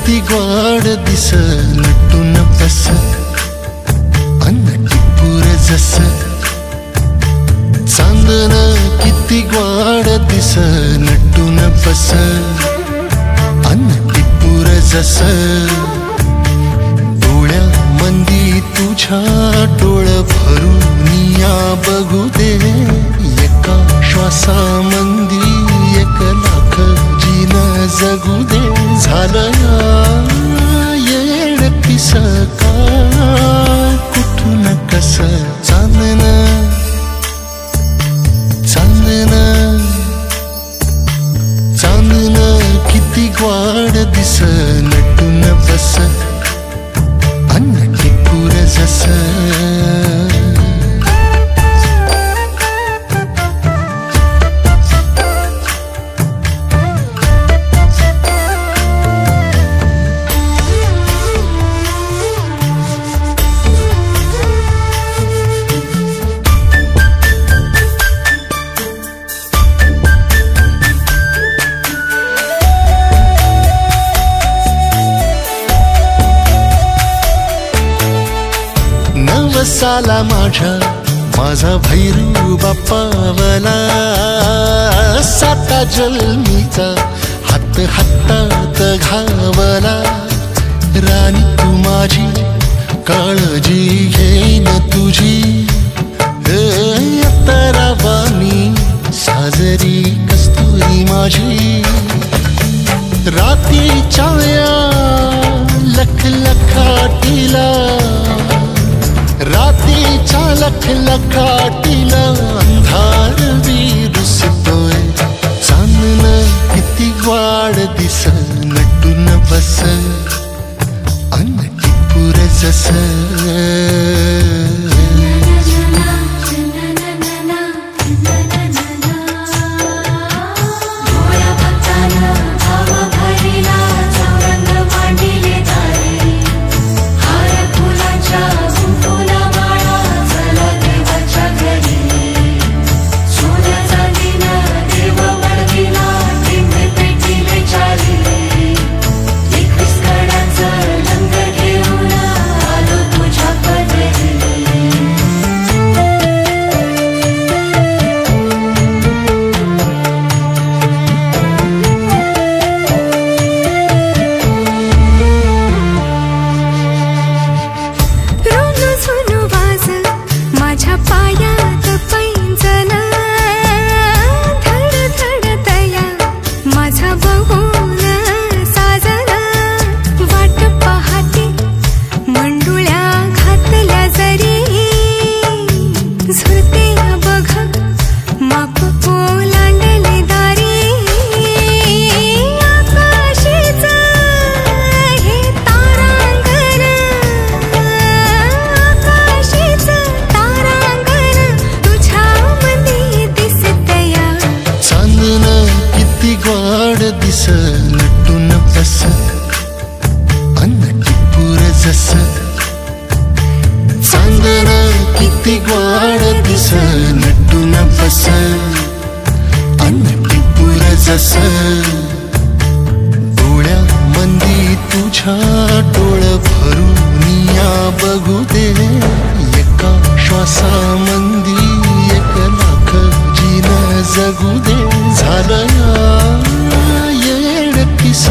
किती गोड दिस नटून बस अन्न टिपूर जस चांदन किती गोड दिस नटून बस अन्न टिपूर जस डोळ्या मंदी तुझ्या डोळ भरून या बघू दे एका श्वासा मंदी 1 लाख जीन जगू दे झालं येड किस का कुठून कस चांदन चांदन चांदन किती गोड दिस नटून बस अन्न टिपूर जस साला माझा भैरू बापावला 7 जन्मीचा हात हातात घावला राणी तू माझी काळजी घेईन तुझी अत्तरावानी साजरी कस्तुरी माझी रात्रीच्या लख लखाटीला रात्रीच्या लख लखाटीला अंधार विरुसतोय चांदन किती गोड दिस नटून बस अन्न टिपूर जस दिस नटून बस अन्न टिपूर जस चांदन किती गोड दिस नटून बस अन्न टिपूर जस डोळ्या मंदी तुझ्या डोळ भरून या बघू दे एका श्वासा मंदी 1 लाख जीन जगू दे झालं येड किस